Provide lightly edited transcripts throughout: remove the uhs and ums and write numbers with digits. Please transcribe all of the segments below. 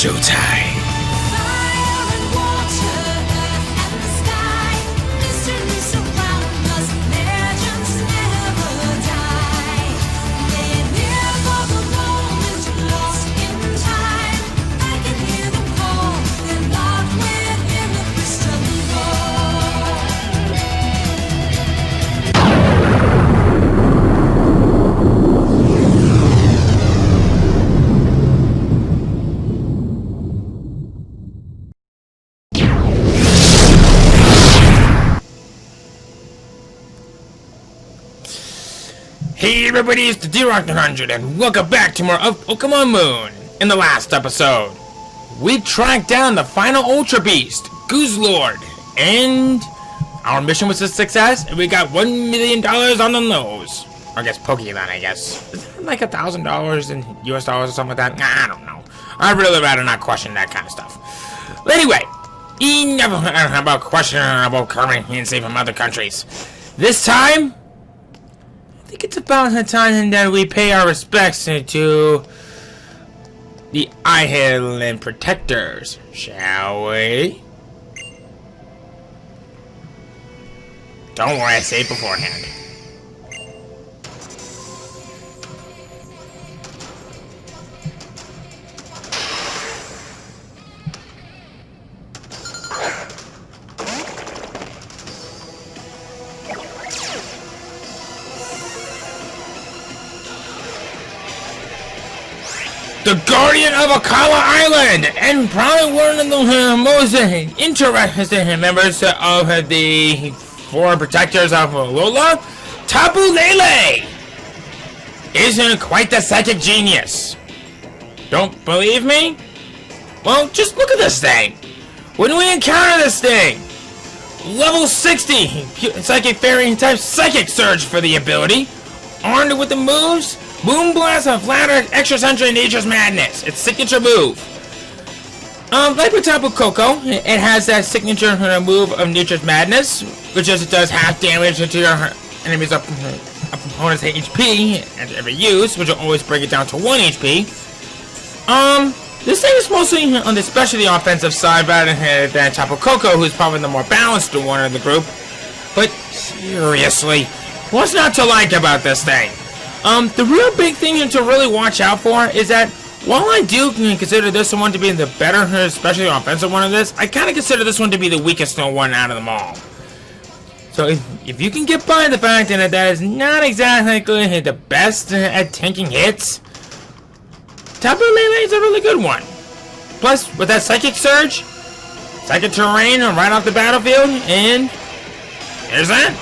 showtime. Hey everybody, it's the D-Rock100 and welcome back to more of Pokemon Moon. In the last episode, we tracked down the final Ultra Beast, Gooselord, and our mission was a success and we got $1 million on the nose. Or I guess Pokemon, I guess. Is that like $1,000 in US dollars or something like that? I don't know. I'd really rather not question that kind of stuff. But anyway, enough about questioning about currency from other countries. This time, I think it's about the time that we pay our respects to the Island Protectors, shall we? Don't worry, I saved beforehand. The Guardian of Alola Island, and probably one of the most interesting members of the four protectors of Alola, Tapu Lele, isn't quite the psychic genius. Don't believe me? Well, just look at this thing. When we encounter this thing, level 60, Psychic Fairy type Psychic Surge for the ability, armed with the moves Boom Blast of Flatter, Extra Sentry, Nature's Madness. Its signature move. Like with Tapu Koko, it has that signature move of Nature's Madness, which is it does half damage to your enemy's opponent's HP at every use, which will always bring it down to 1 HP. This thing is mostly on the especially offensive side rather than Tapu Koko, who's probably the more balanced one of the group. But seriously, what's not to like about this thing? The real big thing to really watch out for is that while I do consider this one to be the better, especially offensive one of this, I kind of consider this one to be the weakest one out of them all. So if you can get by the fact that that is not exactly the best at tanking hits, Tapu Lele is a really good one. Plus, with that Psychic Surge, Psychic Terrain right off the battlefield, and there's that.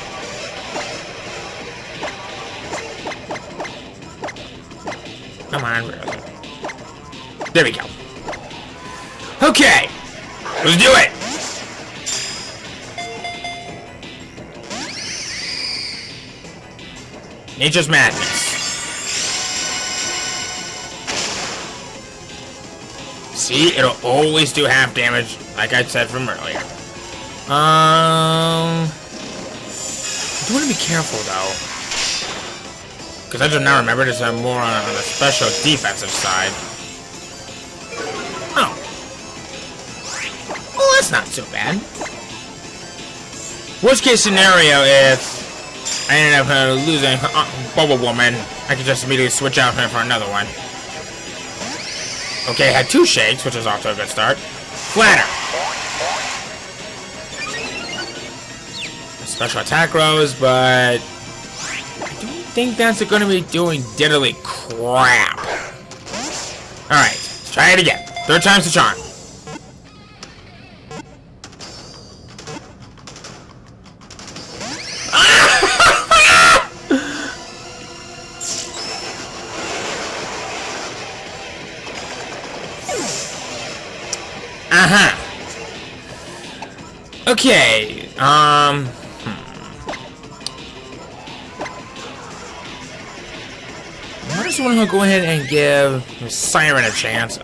Come on, really. There we go. Okay, let's do it. Nature's Madness. See, it'll always do half damage, like I said from earlier. I do want to be careful though. Because I just now remember this more on the special defensive side. Oh. Well, that's not so bad. Worst case scenario, if I ended up losing Bubble Woman, I could just immediately switch out her for another one. Okay, I had 2 shakes, which is off to a good start. Flatter. Special attack rose, but I think that's going to be doing diddly crap. Alright, let's try it again. 3rd time's the charm. Uh-huh. Okay, I just want to go ahead and give Siren a chance.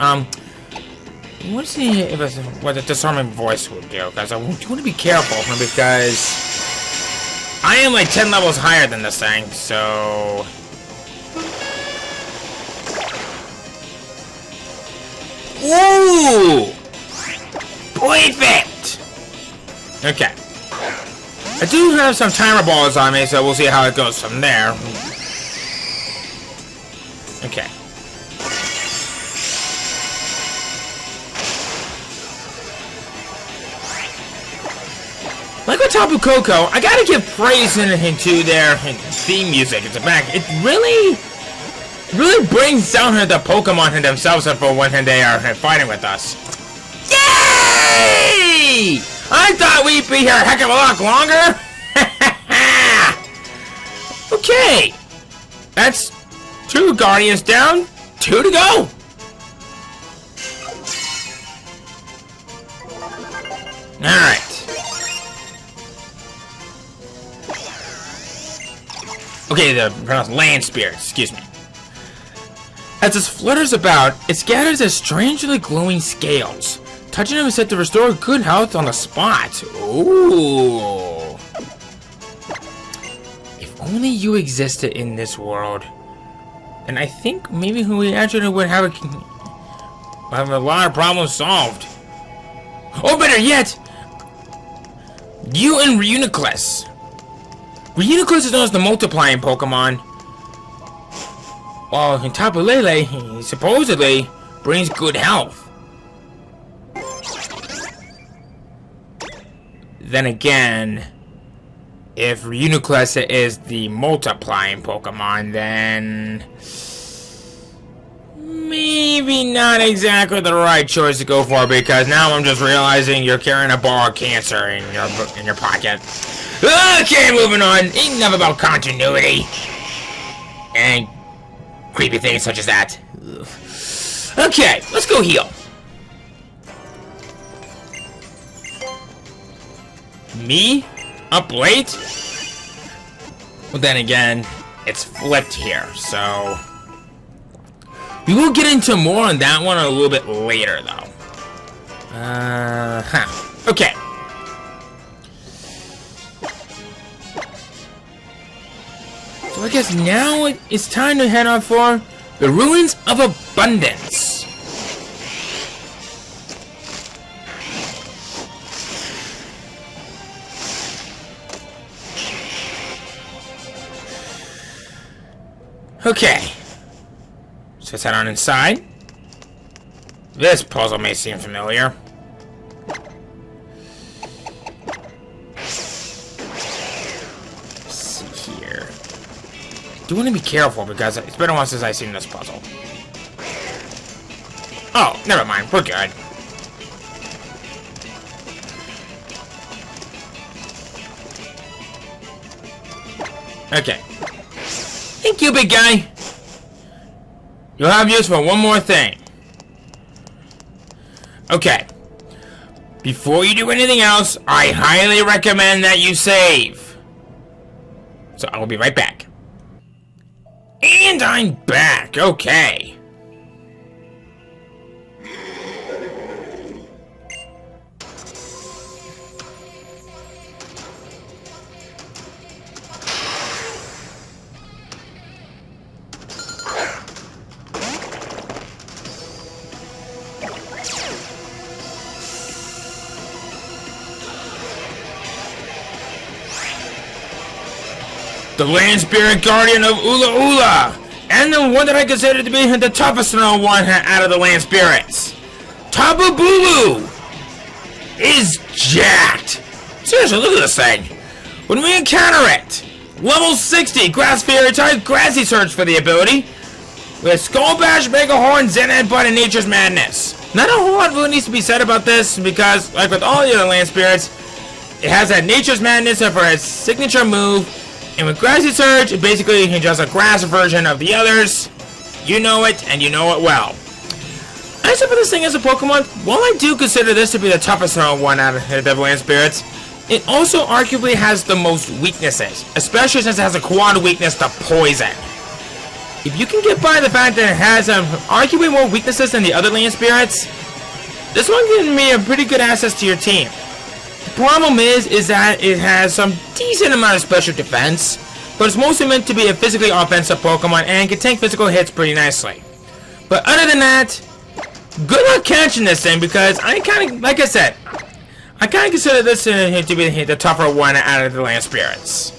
Let's see if what the disarming voice will do, because I want to be careful, because I am like 10 levels higher than this thing, so Ooh! Perfect! Okay. I do have some timer balls on me, so we'll see how it goes from there. Okay. Like with Tapu Koko, I gotta give praise into their theme music at the back. It really brings down the Pokemon themselves for when they are fighting with us. Yay! I thought we'd be here a heck of a lot longer. Okay. That's 2 Guardians down, 2 to go. Alright. Okay, the pronounced Land Spirits, excuse me. As it flutters about, it gathers as strangely glowing scales. Touching them is said to restore good health on the spot. Ooh. If only you existed in this world. And I think maybe we actually would have a lot of problems solved. Or better yet, you and Reuniclus. Reuniclus is known as the multiplying Pokemon. While Tapu Lele, he supposedly brings good health. Then again, if Reuniclus is the multiplying Pokemon, then maybe not exactly the right choice to go for, because now I'm just realizing you're carrying a ball of cancer in your pocket. Okay, moving on. Enough about continuity and creepy things such as that. Okay, let's go heal. Me? Up late? Well, then again, it's flipped here, so we will get into more on that one a little bit later, though. Okay. So I guess now it's time to head on for the Ruins of Abundance. Okay, so let's head on inside. This puzzle may seem familiar. Let's see here. Do want to be careful because it's been a while since I've seen this puzzle. Oh, never mind. We're good. Okay. Thank you, big guy. You'll have use for one more thing. Okay. Before you do anything else, I highly recommend that you save. So I will be right back. And I'm back. Okay. The Land Spirit Guardian of Alola, and the one that I consider to be the toughest one out of the Land Spirits. Tapu Bulu is jacked. Seriously, look at this thing. When we encounter it, level 60 Grass Fairy type Grassy Search for the ability, with Skull Bash, Mega Horn, Zen Headbutt, and Nature's Madness. Not a whole lot really needs to be said about this because, like with all the other Land Spirits, it has that Nature's Madness for its signature move. And with Grassy Surge, it basically is just a grass version of the others. You know it, and you know it well. As for this thing as a Pokemon, while I do consider this to be the toughest one out of the Land Spirits, it also arguably has the most weaknesses, especially since it has a quad weakness to poison. If you can get by the fact that it has arguably more weaknesses than the other Land Spirits, this one can be a pretty good access to your team. The problem is that it has some decent amount of special defense, but it's mostly meant to be a physically offensive Pokemon and can take physical hits pretty nicely. But other than that, good luck catching this thing because I kind of, like I said, I kind of consider this to be the tougher one out of the land spirits.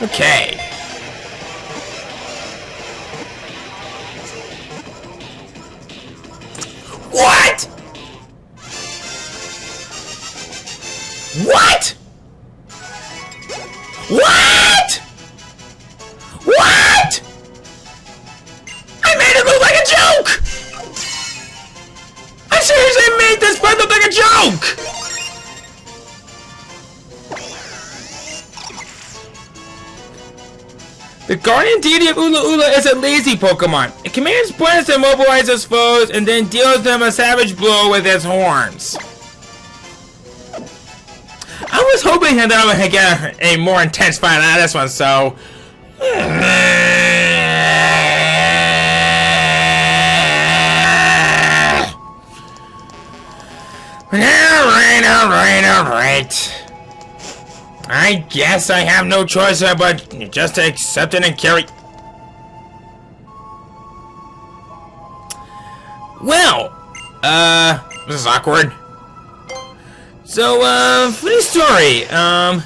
Okay. What? What? What? What? I made it look like a joke! I seriously made this part look like a joke! The Guardian Deity of Ula Ula is a lazy Pokemon. It commands plants to immobilize its foes and then deals them a savage blow with its horns. I was hoping that I would get a more intense fight out of this one, so... Alright. I guess I have no choice but just to accept it and carry... Well, this is awkward. So, funny story, I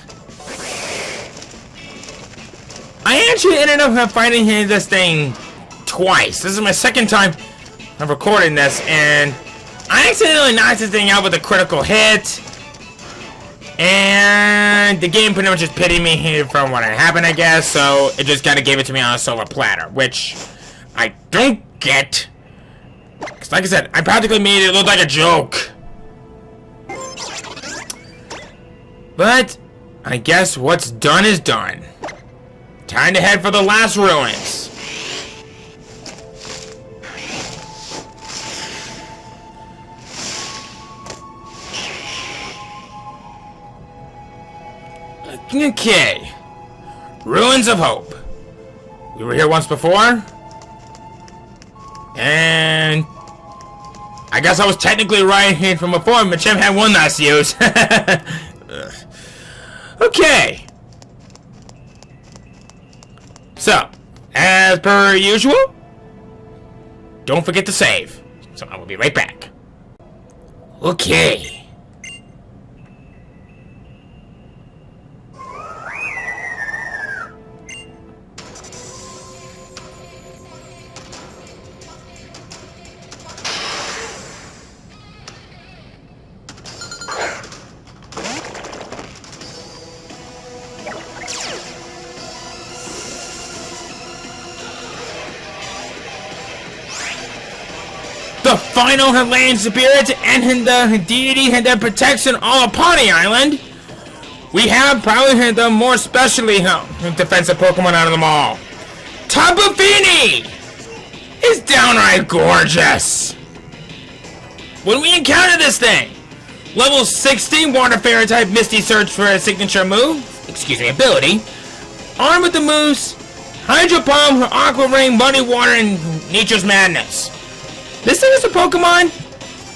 actually ended up fighting this thing twice. This is my second time of recording this, and I accidentally knocked this thing out with a critical hit. And the game pretty much just pitied me from what had happened, I guess, so it just kind of gave it to me on a silver platter, which I don't get. Because like I said, I practically made it look like a joke. But I guess what's done is done. Time to head for the last ruins. Okay. Ruins of Hope. We were here once before. And I guess I was technically right here from before. Machem had one last use. Okay. So, as per usual, don't forget to save. So I will be right back. Okay. The final Land Spirits and the deity that protects an all upon the island. We have probably the more specially defensive Pokemon out of them all. Tapu Fini is downright gorgeous. When we encounter this thing, level 60 Water Fairy type Misty Surge for a signature move, ability, armed with the moves Hydro Pump, Aqua Ring, Muddy Water, and Nature's Madness. This thing is a Pokemon.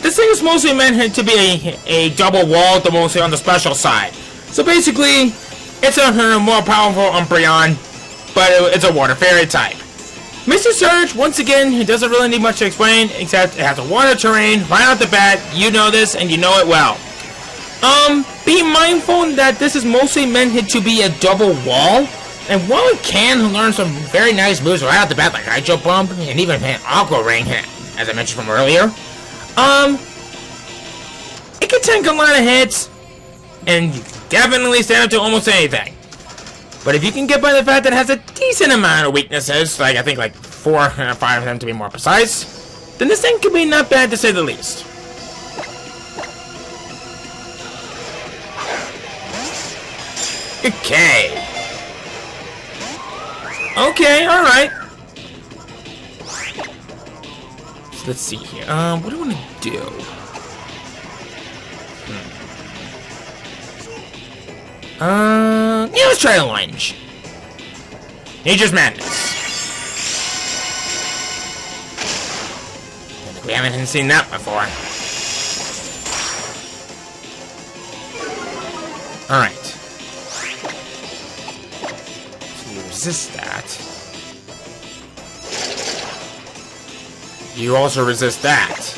This thing is mostly meant to be a double wall, mostly on the special side. So basically, it's a more powerful Umbreon, but it's a Water Fairy type. Misty Surge, once again, it doesn't really need much to explain, except it has a water terrain right off the bat. You know this, and you know it well. Be mindful that this is mostly meant to be a double wall. And while it can learn some very nice moves right off the bat, like Hydro Pump, and even Aqua Ring, as I mentioned from earlier, it can tank a lot of hits, and definitely stand up to almost anything. But if you can get by the fact that it has a decent amount of weaknesses, like I think like 4 or 5 of them to be more precise, then this thing could be not bad to say the least. Okay. Okay, alright. So let's see here. What do I want to do? Yeah, let's try a lunge. Nature's Madness. We haven't seen that before. Alright. resist that. You also resist that.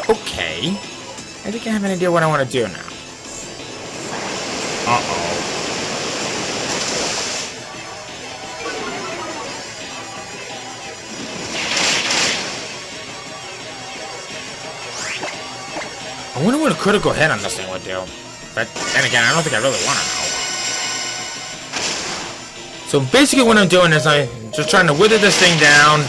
Okay. I think I have an idea what I want to do now. Uh-oh. I wonder what a critical hit on this thing would do. But then again, I don't think I really want to know. So basically what I'm doing is I'm just trying to wither this thing down.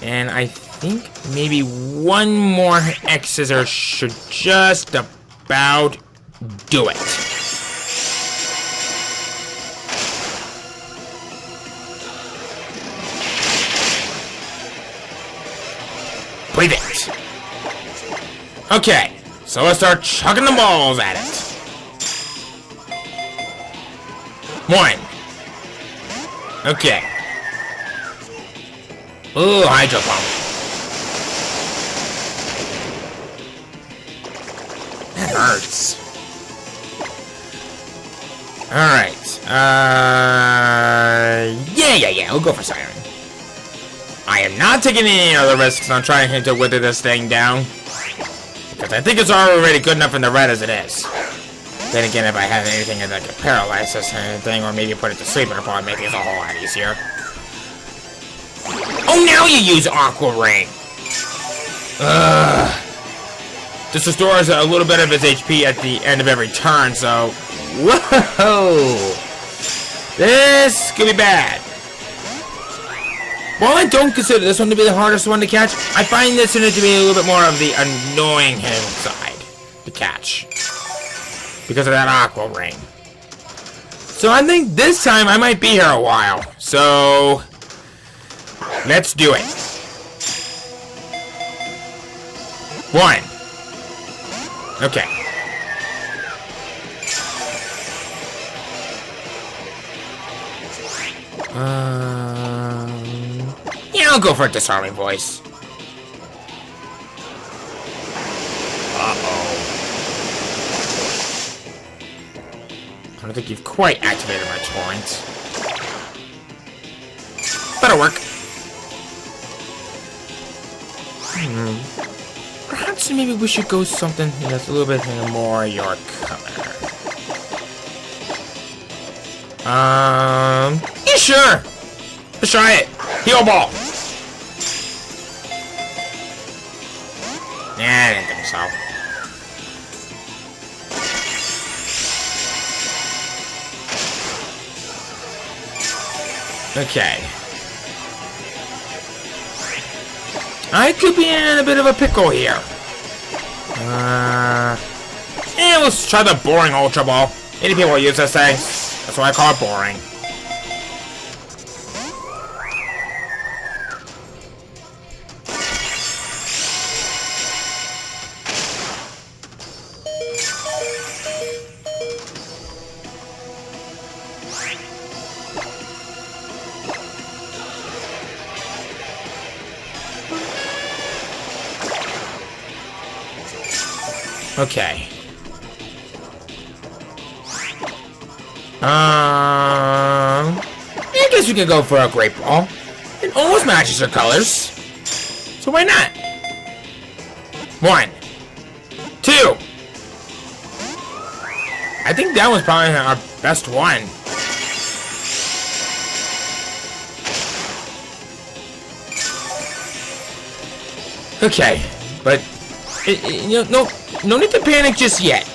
And I think maybe one more X scissor should just about do it. Breathe it. Okay, so let's start chucking the balls at it. 1. Okay. Ooh, hydro pump. That hurts. Alright. Yeah. We'll go for Siren. I am not taking any other risks on trying to wither this thing down. Because I think it's already good enough in the red as it is. Then again, if I had anything that could paralyze this thing, or maybe put it to sleep, it'd probably make things a whole lot easier. Oh, now you use Aqua Ring! This restores a little bit of its HP at the end of every turn, so... Whoa! This could be bad. While I don't consider this one to be the hardest one to catch, I find this one to be a little bit more of the annoying side to catch. Because of that Aqua Ring. So I think this time I might be here a while. So... let's do it. 1. Okay. Yeah, I'll go for a disarming voice. Uh-oh. I don't think you've quite activated my torrent. That'll work. Perhaps maybe we should go something that's a little bit more your color. Yeah, sure. Let's try it. Heal ball. Nah, I didn't think so. Okay. I could be in a bit of a pickle here. Yeah, let's try the boring Ultra Ball. Many people use this thing. That's why I call it boring. Okay. I guess we could go for a Great Ball. It almost matches her colors. So why not? 1. 2. I think that was probably our best one. Okay, but no need to panic just yet.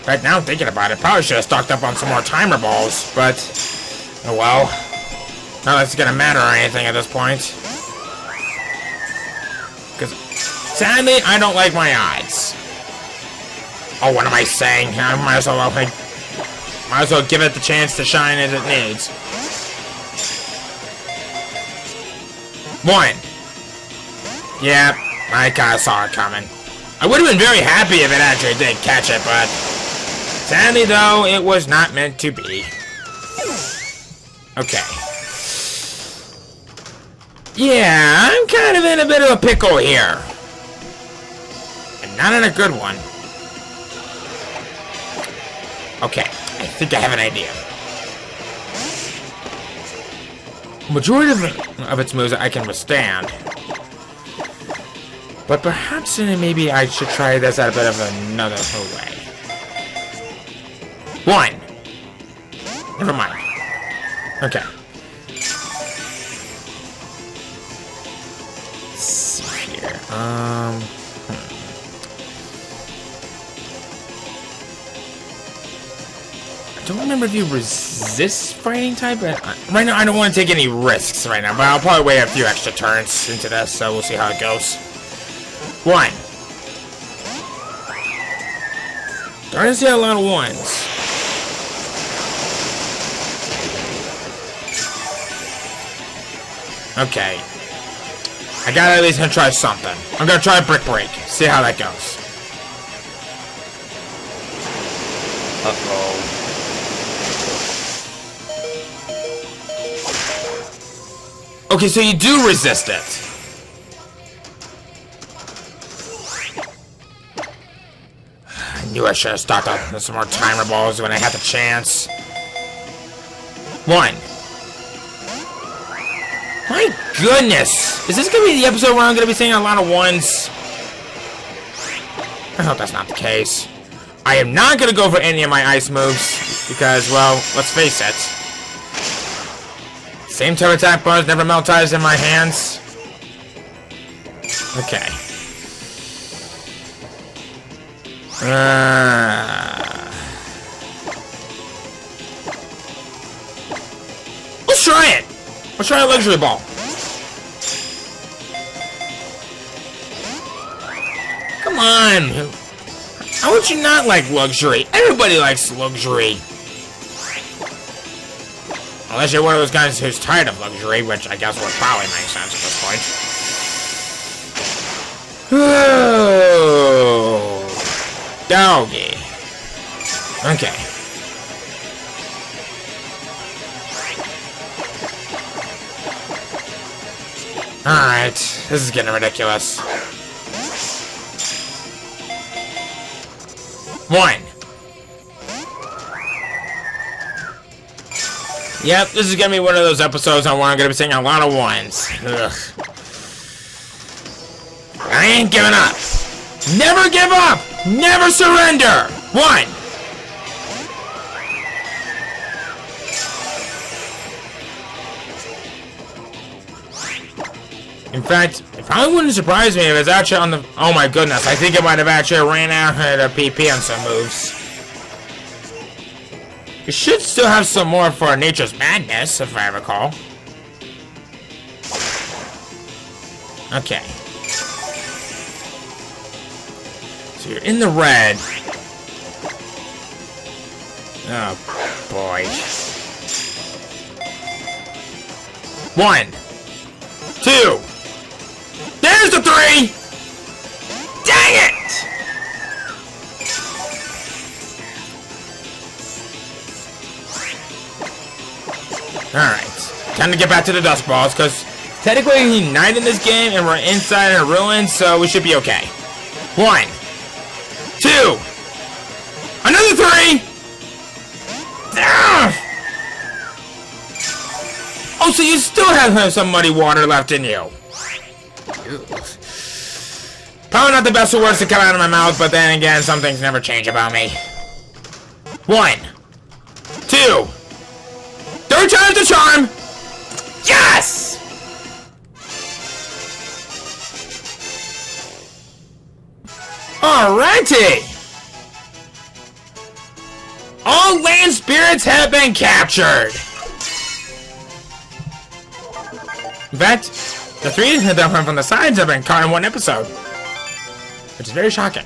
Right now, I'm thinking about it, probably should have stocked up on some more timer balls, but oh well. Not that it's gonna matter or anything at this point. Because sadly, I don't like my odds. Oh, what am I saying? I might as well give it the chance to shine as it needs. 1. Yeah, I kinda saw it coming. I would have been very happy if it actually did catch it, but sadly though, it was not meant to be. Okay. Yeah, I'm kind of in a bit of a pickle here. And not in a good one. Okay, I think I have an idea. Majority of its moves I can withstand. But perhaps maybe I should try this at a bit of another way. 1. Never mind. Okay. Let's see here. I don't remember if you resist fighting type, but right now I don't want to take any risks right now, but I'll probably wait a few extra turns into this, so we'll see how it goes. 1. Starting to see a lot of 1s. Okay. I gotta at least try something. I'm gonna try Brick Break. See how that goes. Uh-oh. Okay, so you do resist it. I knew I should have stocked up some more timer balls when I had the chance. 1. My goodness! Is this gonna be the episode where I'm gonna be saying a lot of 1s? I hope that's not the case. I am not gonna go for any of my ice moves because, well, let's face it. Same type attack bars, never melt ties in my hands. Okay. Let's try it! Let's try a luxury ball. Come on! How would you not like luxury? Everybody likes luxury. Unless you're one of those guys who's tired of luxury, which I guess would probably make sense at this point. Oh, doggy. Okay. Alright, this is getting ridiculous. 1. Yep, this is gonna be one of those episodes where I'm gonna be saying a lot of 1s. Ugh. I ain't giving up. Never give up. Never surrender. 1. In fact, it probably wouldn't surprise me if it's actually on the... Oh my goodness, I think it might have actually ran out of PP on some moves. You should still have some more for Nature's Madness, if I recall. Okay. So you're in the red. Oh, boy. 1. 2. There's the 3! Dang it! Alright. Time to get back to the dust balls, because technically he's night in this game and we're inside a ruin, so we should be okay. 1. 2. Another 3! Ah! Oh, so you still have some muddy water left in you. Probably not the best of words to come out of my mouth, but then again, some things never change about me. 1. 2. 3rd time's the charm! Yes! Alrighty! All land spirits have been captured! In fact, the 3 that went from the sides have been caught in 1 episode. Which is very shocking.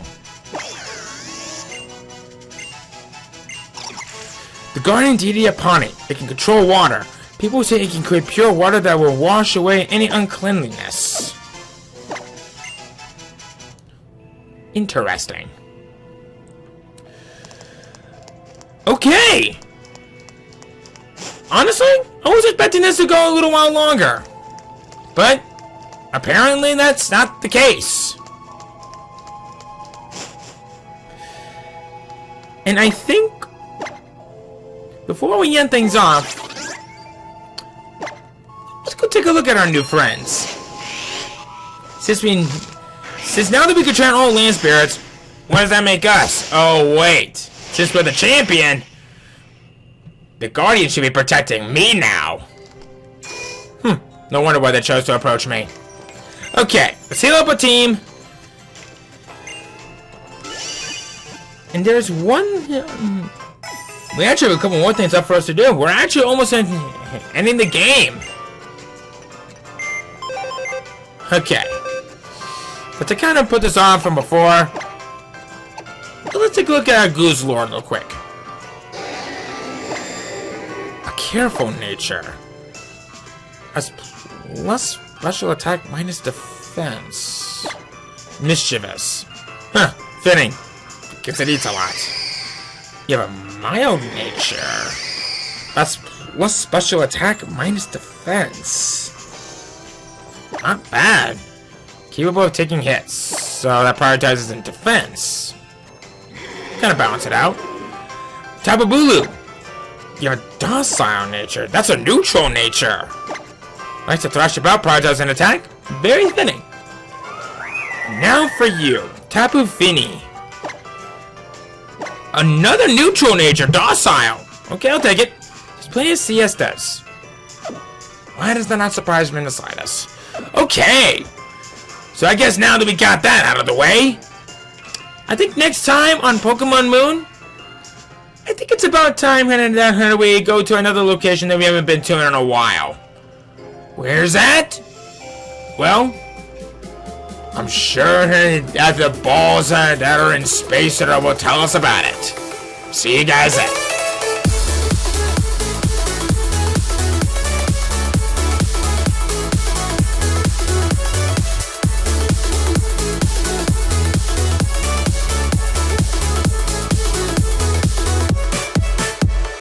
The guardian deity upon it. It can control water. People say it can create pure water that will wash away any uncleanliness. Interesting. Okay! Honestly, I was expecting this to go a little while longer. But, apparently that's not the case. And I think, before we end things off, take a look at our new friends. Since now that we can train all land spirits, what does that make us? Oh wait, since we're the champion, the guardian should be protecting me now. No wonder why they chose to approach me. Okay, let's heal up a team. And there's one... we actually have a couple more things up for us to do. We're actually almost ending the game. Okay. But to kind of put this on from before, let's take a look at our Goose Lord real quick. A careful nature. Less special attack, minus defense. Mischievous. Huh, fitting. Guess it eats a lot. You have a mild nature. That's less special attack, minus defense. Not bad. Capable of taking hits, so that prioritizes in defense. Kind of balance it out. Tapu Bulu. You have a docile nature. That's a neutral nature. Likes to thrash about, prioritizing attack. Very fitting. Now for you, Tapu Fini. Another neutral nature, docile. Okay, I'll take it. He's playing siestas. Why does that not surprise me in the slightest? Okay. So I guess now that we got that out of the way, I think next time on Pokemon Moon, I think it's about time that we go to another location that we haven't been to in a while. Where's that? Well, I'm sure that the balls that are in space that will tell us about it. See you guys then.